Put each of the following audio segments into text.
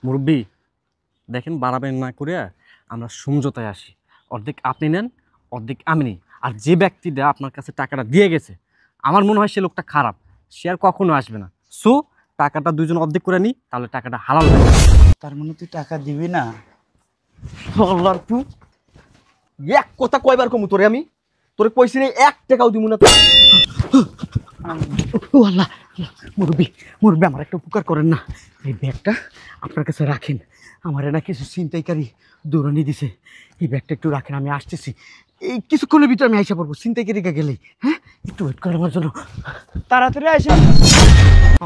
মুরব্বী, দেখেন বাড়াবেন না করে আমরা সমঝোতায় আসি। অর্ধেক আপনি নেন, অর্ধেক আমি নিই। আর যে ব্যক্তিটা আপনার কাছে টাকাটা দিয়ে গেছে, আমার মনে হয় সে লোকটা খারাপ, সে আর কখনো আসবে না। সো টাকাটা দুজন অর্ধেক করে নিই, তাহলে টাকাটা হালাল হবে। তার মানে তুই টাকা দিবি না? আল্লাহর পু, এক কথা কয়বার কমু তোরে আমি? তোরে কইছি রে, 1 টাকাও দিমু না। ও আল্লাহ, মুরব্বী মুরব্বী আমার একটা উপকার করেন না। এই ব্যাগটা আপনার কাছে রাখেন। আমার না কিছু ছিনতাইকারী দৌড়ানি দিছে। এই ব্যাগটা একটু রাখেন, আমি আসতেছি। এই কিছুক্ষণের ভিতরে আমি আইসা পড়বো। ছিনতাইকারীকে গেলেই, হ্যাঁ, একটু ওয়েট করেন আমার জন্য। তাড়াতাড়ি আসেন।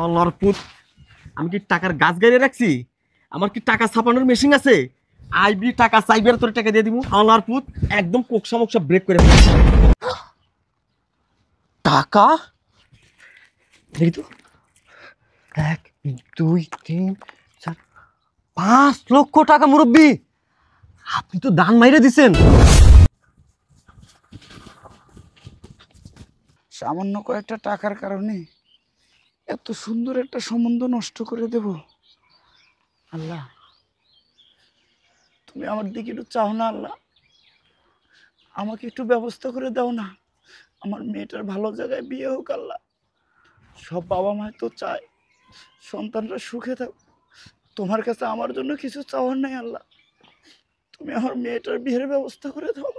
আল্লাহর পুত, আমি কি টাকার গাছ গাড়িয়ে রাখছি? আমার কি টাকা ছাপানোর মেশিন আছে? আইবি টাকা চাইবি আর তোর টাকা দিয়ে দিব। আল্লাহর পুত, একদম কোকসা মোকসা ব্রেক করে ফেলছি। টাকা দেখি তো, 1 2 3 4 5 লক্ষ টাকা। মুরব্বী, আপনি তো দান মাইরে দিছেন। সামান্য কয়েকটা টাকার কারণে এত সুন্দর একটা সম্বন্ধ নষ্ট করে দেব? আল্লাহ, তুমি আমার দিকে একটু চাও না? আল্লাহ, আমাকে একটু ব্যবস্থা করে দাও না। আমার মেয়েটার ভালো জায়গায় বিয়ে হোক। আল্লাহ, সব বাবা মায় তো চায় সন্তানরা সুখে থাক। তোমার কাছে আমার জন্য কিছু চাওয়ার নাই। আল্লাহ, তুমি আমার মেয়েটার বিয়ের ব্যবস্থা করে দাও।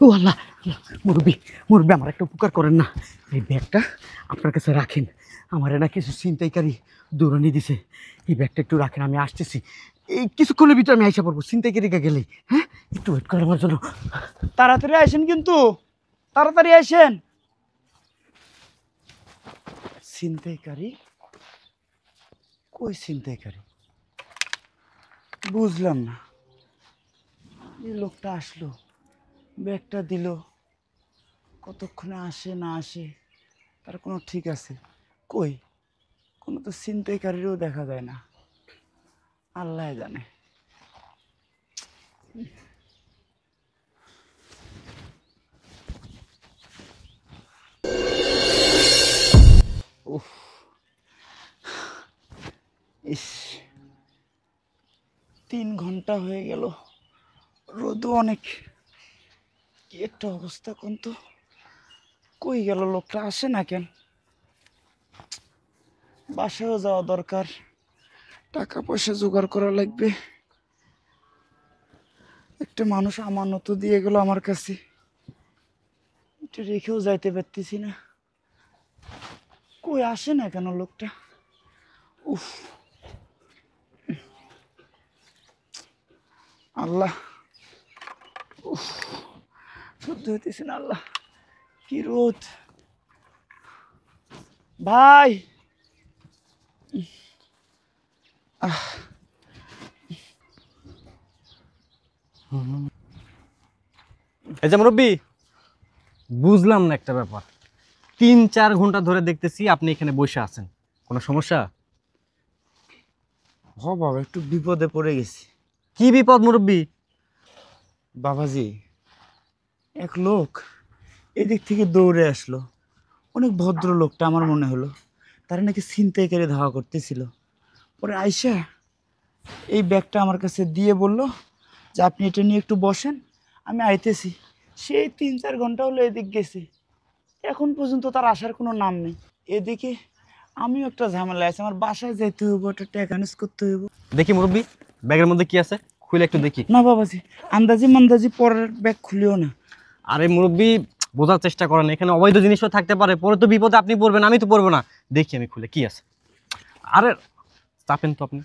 ও আল্লাহ, মুরব্বী মুরব্বী আমার একটা উপকার করেন না। এই ব্যাগটা আপনার কাছে রাখেন। আমার না কিছু ছিনতাইকারী দৌড়ানি দিছে। এই ব্যাগটা একটু রাখেন, আমি আসতেছি। এই কিছুক্ষণের ভিতরে আমি আইসা পড়বো। ছিনতাইকারীকে গেলেই, হ্যাঁ, একটু ওয়েট করেন আমার জন্য। তাড়াতাড়ি আসেন, কিন্তু তাড়াতাড়ি আসেন। ছিনতাইকারী কই? ছিনতাইকারী বুঝলাম না। এই লোকটা আসলো, ব্যাগটা দিল, কতক্ষণে আসে না আসে তার কোনো ঠিক আছে? কই, কোনো তো ছিনতাইকারীরও দেখা যায় না। আল্লাহ জানে। উফ, ইস, 3 ঘন্টা হয়ে গেল, রোদও অনেক। কি একটা অবস্থা কোন তো। কই গেল লোকটা? আসে না কেন? বাসায়ও যাওয়া দরকার, টাকা পয়সা জোগাড় করা লাগবে। একটা মানুষ আমানত দিয়ে গেল আমার কাছে, এটা রেখেও যাইতে পারতেছি না। কই আসে না কেন লোকটা? উফ, আল্লাহ, উফ, সহ্য হইতেছে না। আল্লাহ, কি রোদ! ভাই, এই যে মুরব্বী, বুঝলাম না একটা ব্যাপার। 3 4 ঘন্টা ধরে দেখতেছি আপনি এখানে বসে আছেন, কোনো সমস্যা? হ বাবা, একটু বিপদে পড়ে গেছি। কি বিপদ মুরব্বী? বাবাজি, এক লোক এদিক থেকে দৌড়ে আসলো। অনেক ভদ্র লোকটা আমার মনে হলো। তারা নাকি ছিনতাইকারী ধাওয়া করতেছিল। পরে আইসা এই ব্যাগটা আমার কাছে দিয়ে বলল যে আপনি এটা নিয়ে একটু বসেন, আমি আইতেছি। সেই 3 4 ঘন্টা হলো এদিক গেছি, এখন পর্যন্ত তার আসার কোনো নাম নেই। এদিকে আমিও একটা ঝামেলা আছে, আমার বাসায় যাইতে হইব, একটা টাকা ম্যানেজ করতে হইব। দেখি মুরব্বী, ব্যাগের মধ্যে কি আছে, খুলে একটু দেখি। না বাবাজি, আন্দাজি মান্দাজি পরের ব্যাগ খুলিও না। আরে মুরব্বী, বোঝার চেষ্টা করেন, এখানে অবৈধ জিনিসও থাকতে পারে, পরে তো বিপদে আপনি পড়বেন, আমি তো পড়বো না। দেখি আমি খুলে কি আছে। আরে চাপেন তো আপনি।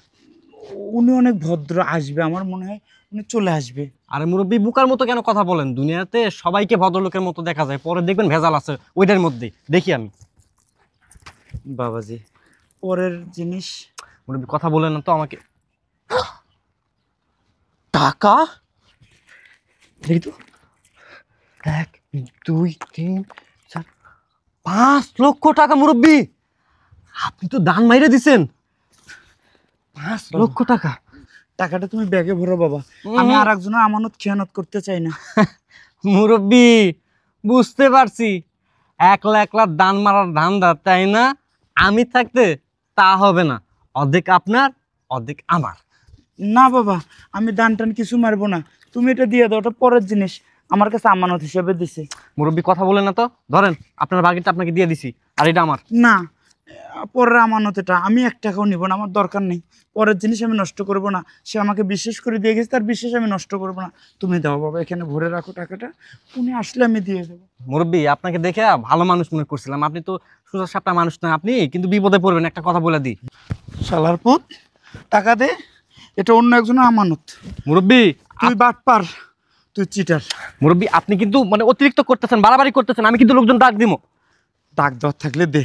উনি অনেক ভদ্র, আসবে, আমার মনে হয় উনি চলে আসবে। আরে মুরব্বী, বুকার মতো কেন কথা বলেন? দুনিয়াতে সবাইকে ভদ্রলোকের মতো দেখা যায়, পরে দেখবেন ভেজাল আছে ওইটার মধ্যেই। দেখি আমি। বাবাজি, পরের জিনিস। মুরব্বী কথা বলেন না তো আমাকে। টাকা দেখি তো, 1 2 3 4 5 লক্ষ টাকা। মুরব্বী, আপনি তো দান মাইরে দিছেন। 5 লক্ষ টাকা। টাকাটা তুমি ব্যাগে ভরো বাবা, আমি আর একজনের আমানত খেয়ানত করতে চাই না। মুরব্বী, বুঝতে পারছি, একলা একলা দান মারার ধান্দা, তাই না? আমি থাকতে তা হবে না। অর্ধেক আপনার, অর্ধেক আমার। না বাবা, আমি দান টান কিছু মারবো না, তুমি এটা দিয়ে দাও, ওটা পরের জিনিস, আমার কাছে আমানত হিসেবে দিছে। মুরব্বী কথা বলেন না তো, ধরেন আপনার বাকিটা আপনাকে দিয়ে দিছি, আর এটা আমার। না, পরের আমানত এটা, আমি 1 টাকাও নিব না, আমার দরকার নেই। পরের জিনিস আমি নষ্ট করব না, সে আমাকে বিশ্বাস করে দিয়ে গেছে, তার বিশ্বাস আমি নষ্ট করব না। তুমি দাও বাবা, এখানে ভরে রাখো টাকাটা, উনি আসলে আমি দিয়ে দেবো। মুরব্বী আপনাকে দেখে ভালো মানুষ মনে করছিলাম, আপনি তো সোজা সাপটা মানুষ না, আপনি কিন্তু বিপদে পড়বেন, একটা কথা বলে দিই। শালার পুত, টাকা দে, এটা অন্য একজনের আমানত। মুরব্বী, তুই বাটপার, তুই চিটার। মুরব্বী আপনি কিন্তু মানে অতিরিক্ত করতেছেন, বাড়াবাড়ি করতেছেন, আমি কিন্তু লোকজন ডাক দিমো। ডাক দেওয়ার থাকলে দে,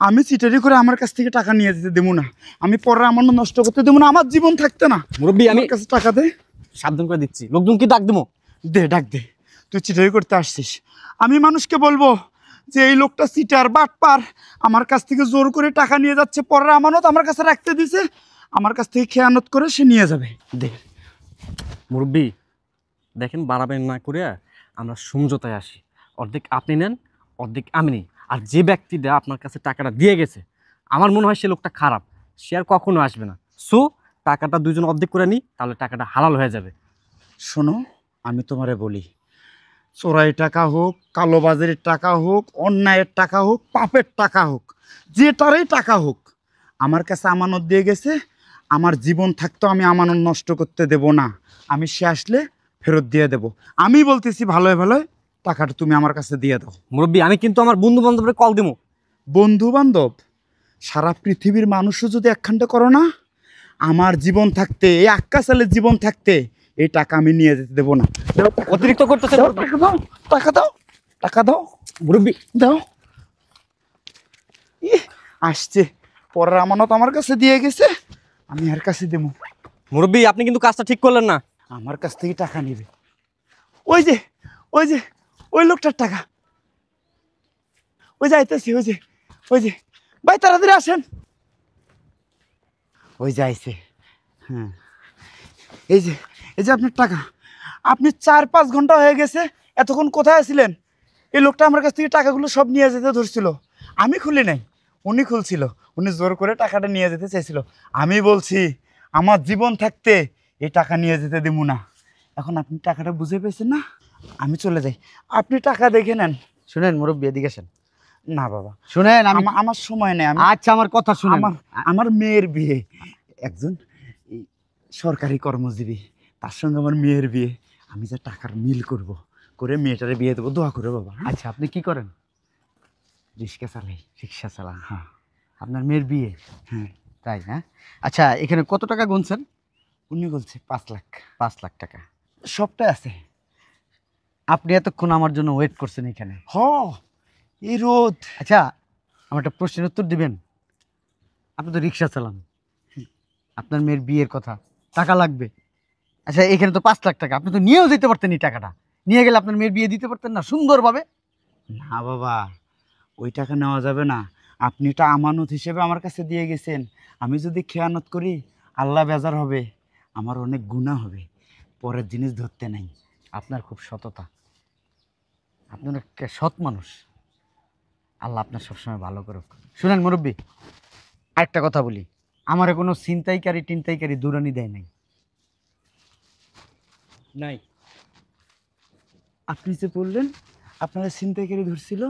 আমি চিটারি করে আমার কাছ থেকে টাকা নিয়ে যেতে দেবো না, আমি পরে আমানত নষ্ট করতে দেবো না, আমার জীবন থাকতে না। মুরব্বী আমি আমার কাছে টাকা দে। সাবধান করে দিচ্ছি, লোকজন কি ডাক দিমো? দে, ডাক দে, তুই চিটারি করতে আসছিস, আমি মানুষকে বলবো যে এই লোকটা চিটার বাটপার, আমার কাছ থেকে জোর করে টাকা নিয়ে যাচ্ছে, পরের আমানত আমার কাছে রাখতে দিছে, আমার কাছ থেকে খেয়ানত করে সে নিয়ে যাবে। দে। মুরব্বী দেখেন, বাড়াবেন না করে আমরা সমঝোতায় আসি, অর্ধেক আপনি নেন, অর্ধেক আমি নিই। আর যে ব্যক্তিটা আপনার কাছে টাকাটা দিয়ে গেছে, আমার মনে হয় সে লোকটা খারাপ, সে আর কখনো আসবে না। সো টাকাটা দুজন অর্ধেক করে নিই, তাহলে টাকাটা হালাল হয়ে যাবে। শোনো, আমি তোমারে বলি, চোরাই টাকা হোক, কালোবাজারের টাকা হোক, অন্যায়ের টাকা হোক, পাপের টাকা হোক, যেটারই টাকা হোক, আমার কাছে আমানত দিয়ে গেছে, আমার জীবন থাকতো আমি আমানত নষ্ট করতে দেব না, আমি সে আসলে ফেরত দিয়ে দেব। আমি বলতেছি ভালোই ভালোই টাকাটা তুমি আমার কাছে দিয়ে দাও। মুরব্বী আমি কিন্তু আমার বন্ধু বান্ধবের কল দেবো। বন্ধু বান্ধব, সারা পৃথিবীর মানুষও যদি একখানটা করো না, আমার জীবন থাকতে, এই আক্কাসালের জীবন থাকতে এই টাকা আমি নিয়ে যেতে দেবো না। অতিরিক্ত করতেছে দাও, টাকা দাও, টাকা দাও, টাকা দাও, মুরব্বী। দাও। আসছে, পরের আমানত আমার কাছে দিয়ে গেছে, আমি আর কাছে দেবো। মুরব্বী আপনি কিন্তু কাজটা ঠিক করলেন না। আমার কাছ থেকে টাকা নেবে, ওই যে, ওই যে, ওই লোকটার টাকা, ওই যে আইতেছি, ওই যে, ওই যে, ভাই তাড়াতাড়ি আসেন, ওই যে আইছে। হ্যাঁ, এই যে, এই যে আপনার টাকা, আপনি 4-5 ঘন্টা হয়ে গেছে, এতক্ষণ কোথায় ছিলেন? এই লোকটা আমার কাছ থেকে টাকাগুলো সব নিয়ে যেতে ধরছিল, আমি খুলি নাই, উনি খুলছিল, উনি জোর করে টাকাটা নিয়ে যেতে চাইছিল। আমি বলছি আমার জীবন থাকতে এই টাকা নিয়ে যেতে দেবো না। এখন আপনি টাকাটা বুঝে পেয়েছেন না, আমি চলে যাই, আপনি টাকা দেখে নেন। শুনেন মুরব্বী, এদিকে আসেন। না বাবা, শুনেন, আমি আমার সময় নেই, আমি আচ্ছা আমার কথা শুনেন। আমার আমার মেয়ের বিয়ে, একজন এই সরকারি কর্মজীবী, তার সঙ্গে আমার মেয়ের বিয়ে, আমি যে টাকার মিল করব, করে মেয়েটারে বিয়ে দেবো, দোয়া করে বাবা। আচ্ছা আপনি কি করেন? রিক্সা চালাই। রিক্সা চালান? হ্যাঁ, আপনার মেয়ের বিয়ে? হ্যাঁ। তাই না? আচ্ছা এখানে কত টাকা গুনছেন? উনি বলছে 5 লাখ। 5 লাখ টাকা। সবটাই আছে। আপনি এতক্ষণ আমার জন্য ওয়েট করছেন এখানে। হ, এই রোদ। আচ্ছা আমার একটা প্রশ্নের উত্তর দিবেন। আপনি তো রিক্সা চালান, আপনার মেয়ের বিয়ের কথা, টাকা লাগবে। আচ্ছা এখানে তো 5 লাখ টাকা, আপনি তো নিয়েও যেতে পারতেন, এই টাকাটা নিয়ে গেলে আপনার মেয়ের বিয়ে দিতে পারতেন না সুন্দরভাবে? না বাবা, ওই টাকা নেওয়া যাবে না, আপনি এটা আমানত হিসেবে আমার কাছে দিয়ে গেছেন, আমি যদি খেয়ানত করি আল্লাহ বেজার হবে, আমার অনেক গুনাহ হবে, পরের জিনিস ধরতে নাই। আপনার খুব সততা, আপনার একটা সৎ মানুষ, আল্লাহ আপনার সবসময় ভালো করুক। শুনেন মুরব্বী, আরেকটা কথা বলি, আমার কোনো ছিনতাইকারী টিনতাইকারী দূরানি দেয় নাই। নাই। আপনি যে বললেন আপনারা ছিনতাইকারী ধরছিল,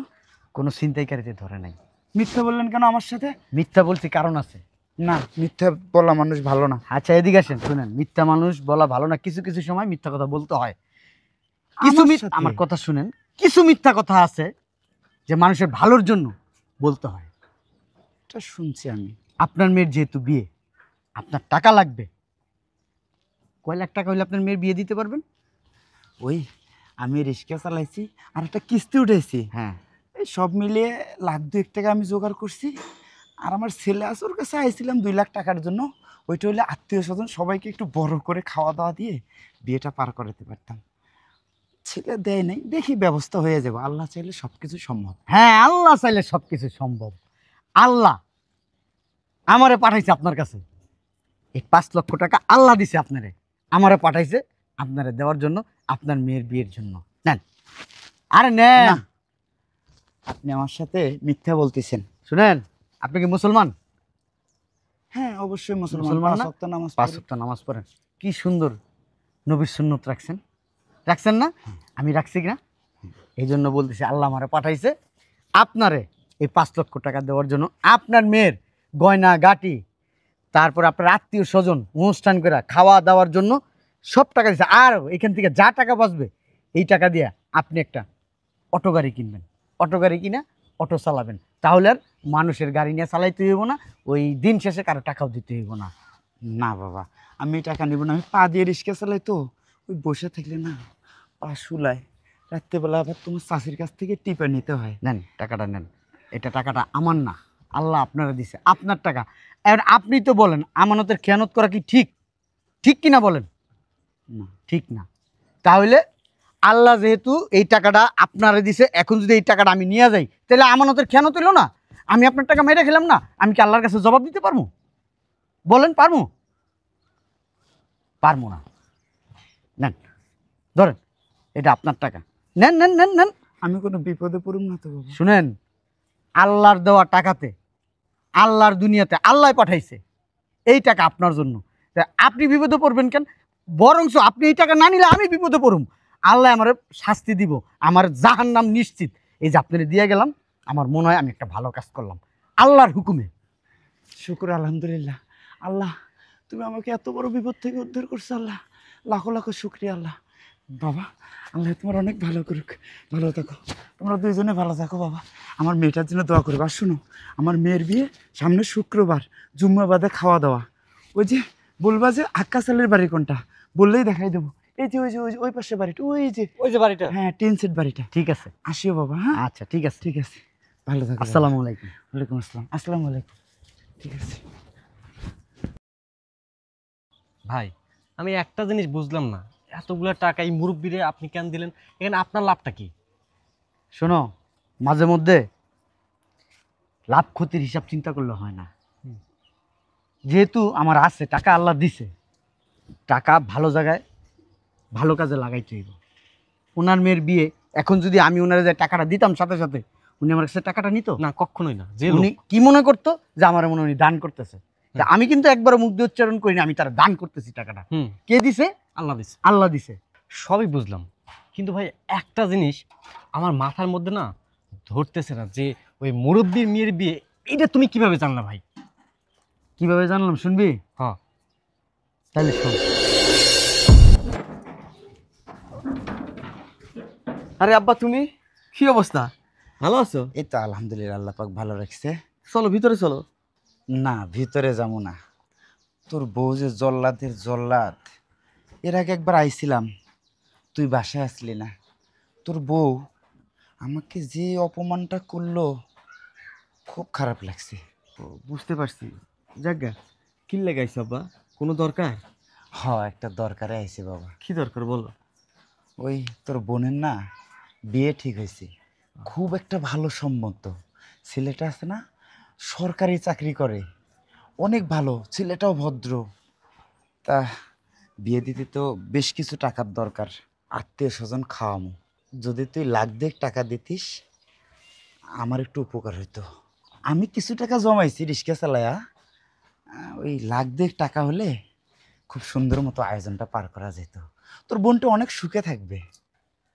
কোনো ছিনতাইকারীতে ধরে নাই। মিথ্যা বললেন কেন আমার সাথে? মিথ্যা বলছি কারণ আছে। না, মিথ্যা বলা মানুষ ভালো না। আচ্ছা এদিকে আসেন, শুনেন, মিথ্যা মানুষ বলা ভালো না, কিছু কিছু সময় মিথ্যা কথা বলতে হয়। কিছু আমার সাথে? আমার কথা শুনেন, কিছু মিথ্যা কথা আছে যে মানুষের ভালোর জন্য বলতে হয়। এটা শুনছি আমি। আপনার মেয়ের যেহেতু বিয়ে, আপনার টাকা লাগবে, কয় লাখ টাকা হলে আপনার মেয়ের বিয়ে দিতে পারবেন? ওই আমি রিক্সা চালাইছি আর একটা কিস্তি উঠেছি, হ্যাঁ। এই সব মিলিয়ে 1,02,000 টাকা আমি জোগাড় করছি। আর আমার ছেলে আছে, ওর কাছে আইছিলাম 2 লাখ টাকার জন্য, ওইটা হলে আত্মীয় স্বজন সবাইকে একটু বড় করে খাওয়া দাওয়া দিয়ে বিয়েটা পার করাতে পারতাম। ছেলে দেয় নাই, দেখি ব্যবস্থা হয়ে যাবে, আল্লাহ চাইলে সব কিছু সম্ভব। হ্যাঁ আল্লাহ চাইলে সব কিছু সম্ভব। আল্লাহ আমারে পাঠাইছে আপনার কাছে, এই 5 লক্ষ টাকা আল্লাহ দিছে আপনারে, আমারে পাঠাইছে আপনারে দেওয়ার জন্য, আপনার মেয়ের বিয়ের জন্য। নেন, আরে নেন। না, আপনি আমার সাথে মিথ্যা বলতেছেন। শুনেন, আপনি কি মুসলমান? হ্যাঁ অবশ্যই মুসলমান, মুসলমান 5 না? ওয়াক্ত নামাজ 5 পড়ি। ওয়াক্ত নামাজ পড়েন। কি সুন্দর নবীর সুন্নত রাখছেন, রাখছেন না? আমি রাখছি কিনা এই জন্য বলতেছি, আল্লাহ আমারে পাঠাইছে আপনারে এই 5 লক্ষ টাকা দেওয়ার জন্য। আপনার মেয়ের গয়না গাটি, তারপর আপনার আত্মীয় স্বজন অনুষ্ঠান করে খাওয়া দাওয়ার জন্য সব টাকা দিচ্ছে। আর এখান থেকে যা টাকা বাঁচবে এই টাকা দিয়ে আপনি একটা অটো গাড়ি কিনবেন। অটো গাড়ি কিনা অটো চালাবেন, তাহলে আর মানুষের গাড়ি নিয়ে চালাইতে হইব না, ওই দিন শেষে কারো টাকাও দিতে হইব না। না বাবা, আমি এই টাকা নিব না। আমি পা দিয়ে রিক্সা চালাই তো, ওই বসে থাকলে না পা শুলায়। রাত্রেবেলা আবার তোমার চাষির কাছ থেকে টিপে নিতে হয়। নেন টাকাটা নেন, এটা টাকাটা আমার না, আল্লাহ আপনারা দিছে, আপনার টাকা। এবার আপনি তো বলেন আমানতের খেয়ানত করা কি ঠিক? ঠিক কিনা বলেন? না ঠিক না। তাহলে আল্লাহ যেহেতু এই টাকাটা আপনারে দিছে, এখন যদি এই টাকাটা আমি নিয়ে যাই তাহলে আমানতের খেয়ানত হইল না? আমি আপনার টাকা মেরে খেলাম না? আমি কি আল্লাহর কাছে জবাব দিতে পারবো? বলেন পারবো? পারবো না। নেন ধরেন, এটা আপনার টাকা, নেন নেন নেন নেন। আমি কোনো বিপদে পড়ুম না তো বাবা। শুনেন, আল্লাহর দেওয়া টাকাতে, আল্লাহর দুনিয়াতে আল্লাহ পাঠাইছে এই টাকা আপনার জন্য। তা আপনি বিপদে পড়বেন কেন? বরঞ্চ আপনি এই টাকা না নিলে আমি বিপদে পড়ুম, আল্লাহ আমার শাস্তি দিব, আমার জাহান্নাম নিশ্চিত। এই যে আপনারা দিয়ে গেলাম, আমার মনে হয় আমি একটা ভালো কাজ করলাম আল্লাহর হুকুমে। শুকুর আলহামদুলিল্লাহ। আল্লাহ, তুমি আমাকে এত বড় বিপদ থেকে উদ্ধার করছো আল্লাহ, লাখো লাখো শুক্রিয়া আল্লাহ। বাবা, আল্লাহ তোমার অনেক ভালো করুক, ভালো থাকো, তোমরা দুইজনে ভালো থাকো বাবা। আমার মেয়েটার জন্য দোয়া করবে। আর শুনো, আমার মেয়ের বিয়ে সামনে শুক্রবার, জুম্মা বাদে খাওয়া দাওয়া। ওই যে বলবা যে আক্কা সালের বাড়ি কোনটা, বললেই দেখাই দেবো। এই যে ওই যে ওই যে ওই পাশে বাড়িটা, ওই যে বাড়িটা। হ্যাঁ টিন সেট বাড়িটা। ঠিক আছে, আসিও বাবা। হ্যাঁ আচ্ছা ঠিক আছে। ঠিক আছে, ভালো থাকো। আসসালামু আলাইকুম। ওয়ালাইকুম আসসালাম। আসসালামু আলাইকুম। ঠিক আছে। ভাই আমি একটা জিনিস বুঝলাম না, এতগুলো টাকা এই মুরব্বিরে আপনি কেন দিলেন? এখানে আপনার লাভটা কি? শোনো, মাঝে মধ্যে লাভ ক্ষতির হিসাব চিন্তা করলে হয় না। যেহেতু আমার আছে টাকা, আল্লাহ দিছে, টাকা ভালো জায়গায় ভালো কাজে লাগাইতে হইব। ওনার মেয়ের বিয়ে, এখন যদি আমি ওনার যে টাকাটা দিতাম সাথে সাথে, উনি আমার কাছে টাকাটা নিত না, কখনোই না। যে উনি কি মনে করতো যে আমার মনে হয় উনি দান করতেছে। তা আমি কিন্তু একবারও মুখ দিয়ে উচ্চারণ করিনি আমি তার দান করতেছি টাকাটা। হুম, কে দিছে? আল্লাহ দিছে। আল্লাহ দিছে। সবই বুঝলাম, কিন্তু ভাই একটা জিনিস আমার মাথার মধ্যে না ধরতেছে না, যে ওই মুরব্বির মেয়ের বিয়ে, এটা তুমি কিভাবে জানলা ভাই? কিভাবে জানলাম শুনবি? হ্যাঁ। তাহলে শোন। আরে আব্বা, তুমি কি অবস্থা? ভালো আছো? এই তো আলহামদুলিল্লাহ, আল্লাহ পাক ভালো রাখছে। চলো ভিতরে চলো। না ভিতরে যাবো না, তোর বউ যে জল্লাদের জল্লাদ, এর আগে একবার আইছিলাম, তুই বাসায় আসলি না। তোর বউ আমাকে যে অপমানটা করলো, খুব খারাপ লাগছে। ও, বুঝতে পারছি। যাজ্ঞা, কি লাগাইছো আব্বা? কোনো দরকার? হ, একটা দরকারে আইছে বাবা। কি দরকার বলো? ওই তোর বোনের না বিয়ে ঠিক হয়েছে, খুব একটা ভালো সম্মত। ছেলেটা আছে না, সরকারি চাকরি করে, অনেক ভালো, ছেলেটাও ভদ্র। তা বিয়ে দিতে তো বেশ কিছু টাকার দরকার, আত্মীয় স্বজন খাওয়ামো। যদি তুই লাখ দেড় টাকা দিতিস আমার একটু উপকার হইতো। আমি কিছু টাকা জমাইছি রিক্সা চালায়া, ওই লাখ দেড় টাকা হলে খুব সুন্দর মতো আয়োজনটা পার করা যেত। তোর বোনটা অনেক সুখে থাকবে।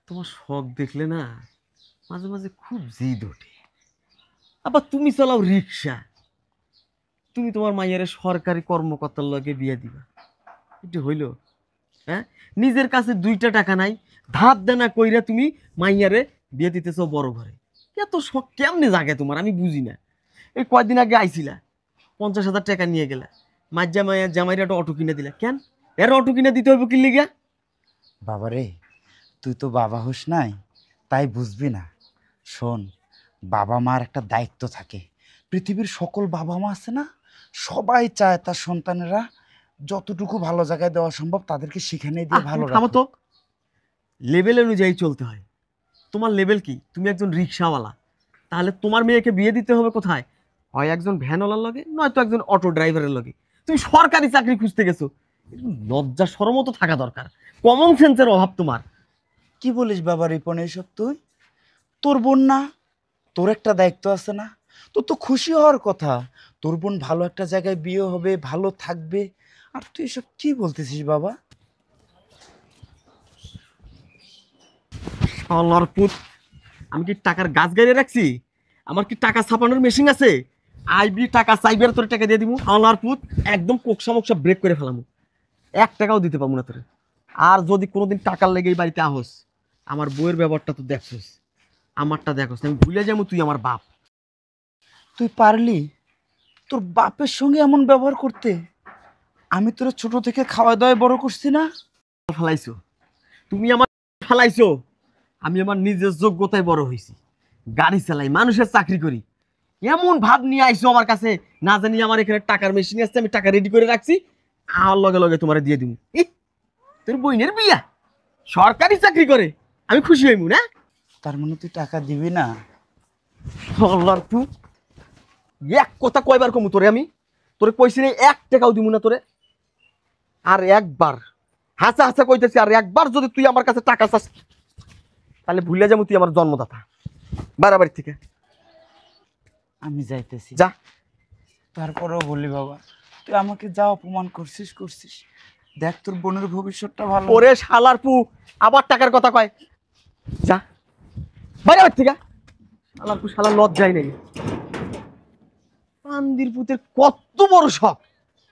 তোমার শখ দেখলে না মাঝে মাঝে খুব জিদ ওঠে। আবার তুমি চালাও রিক্সা, তুমি তোমার মাইয়ারে সরকারি কর্মকর্তার লগে বিয়ে দিবা, এটা হইল? হ্যাঁ, নিজের কাছে 2টা টাকা নাই, ধার দেনা কইরা তুমি মাইয়ারে বিয়ে দিতেছো বড় ঘরে। এত শখ কেমনে জাগে তোমার, আমি বুঝি না। এই কয়দিন আগে আইছিলা, 50,000 টাকা নিয়ে গেলা, মাঝে মাইয়া জামাইরা একটা অটো কিনে দিলা। কেন এর অটো কিনে দিতে হইব কি লিগা? বাবারে, তুই তো বাবা হোস নাই, তাই বুঝবি না। শোন, বাবা মার একটা দায়িত্ব থাকে। পৃথিবীর সকল বাবা মা আছে না, সবাই চায় তার সন্তানেরা যতটুকু ভালো জায়গায় দেওয়া সম্ভব তাদেরকে সেখানে দিয়ে ভালো থামো রাখুক। তো, লেভেল অনুযায়ী চলতে হয়। তোমার লেভেল কি? তুমি একজন রিক্সাওয়ালা, তাহলে তোমার মেয়েকে বিয়ে দিতে হবে কোথায়? হয় একজন ভ্যানওয়ালার লগে, নয়তো একজন অটো ড্রাইভারের লগে। তুমি সরকারি চাকরি খুঁজতে গেছো, একটু লজ্জা শরমও তো থাকা দরকার, কমন সেন্সের অভাব তোমার। কি বলিস বাবা রিপন এইসব? তুই, তোর বোন না, তোর একটা দায়িত্ব আছে না? তোর তো খুশি হওয়ার কথা, তোর বোন ভালো একটা জায়গায় বিয়ে হবে, ভালো থাকবে, আর তুই এসব কি বলতেছিস বাবা? শালার পুত, আমি কি টাকার গাছ গাড়িয়ে রাখছি? আমার কি টাকা ছাপানোর মেশিন আছে? আইবি টাকা চাইবি আর তোর টাকা দিয়ে দিব। শালার পুত, একদম কোকসা মোকসা ব্রেক করে ফেলামু, 1 টাকাও দিতে পারবো না তোরে। আর যদি কোনোদিন টাকার লেগে এই বাড়িতে আহস, আমার বউয়ের ব্যাপারটা তো দেখছিস, আমারটা দেখোস, আমি ভুলে যাবো তুই আমার বাপ। তুই পারলি তোর বাপের সঙ্গে এমন ব্যবহার করতে? আমি তোরা ছোট থেকে খাওয়া দাওয়ায় বড় করছি না? ফেলাইছো তুমি আমার, ফেলাইছো। আমি আমার নিজের যোগ্যতায় বড় হয়েছি, গাড়ি চালাই, মানুষের চাকরি করি, এমন ভাব নিয়ে আইছো আমার কাছে, না জানি আমার এখানে টাকার মেশিন আছে, আমি টাকা রেডি করে রাখছি, আর লগে লগে তোমার দিয়ে দিব। তোর বইনের বিয়া, সরকারি চাকরি করে, আমি খুশি হইমু না? তার মানে তুই টাকা দিবি না? আল্লাহর তু, এক কথা কয়বার কমু তোরে আমি? তোরে কইছি না 1 টাকাও দিব না তোরে। আর একবার হাসা হাসা কইতেছি, আর একবার যদি তুই আমার কাছে টাকা চাস, তাহলে ভুলে যাবো তুই আমার জন্মদাতা। বাড়াবাড়ি থেকে আমি যাইতেছি। যা। তারপরেও বলি বাবা, তুই আমাকে যা অপমান করছিস, দেখ তোর বোনের ভবিষ্যৎটা ভালো। ওরে শালার পু, আবার টাকার কথা কয়, যা বাড়াবাড়ি থেকে। শালার পু, শালা লজ্জাই নেই। পান্দির পুতের কত বড় শখ,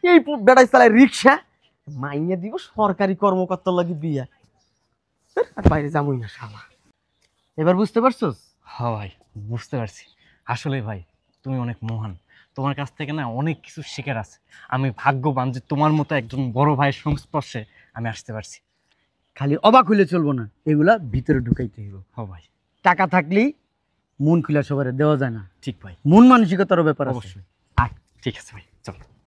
এই বেড়াই চালায় রিক্সা, মাইনে দিব সরকারি কর্মকর্তার লাগি বিয়া, আর বাইরে যাবই না শালা। এবার বুঝতে পারছোস? হ্যাঁ ভাই, বুঝতে পারছি। আসলে ভাই, তুমি অনেক মহান। তোমার কাছ থেকে না অনেক কিছু শেখার আছে। আমি ভাগ্যবান যে তোমার মতো একজন বড় ভাইয়ের সংস্পর্শে আমি আসতে পারছি। খালি অবাক হইলে চলবো না, এগুলা ভিতরে ঢুকাইতে হইব। হ্যাঁ ভাই, টাকা থাকলেই মন খুলে সবার দেওয়া যায় না, ঠিক ভাই, মন মানসিকতারও ব্যাপার আছে। অবশ্যই। ঠিক আছে ভাই।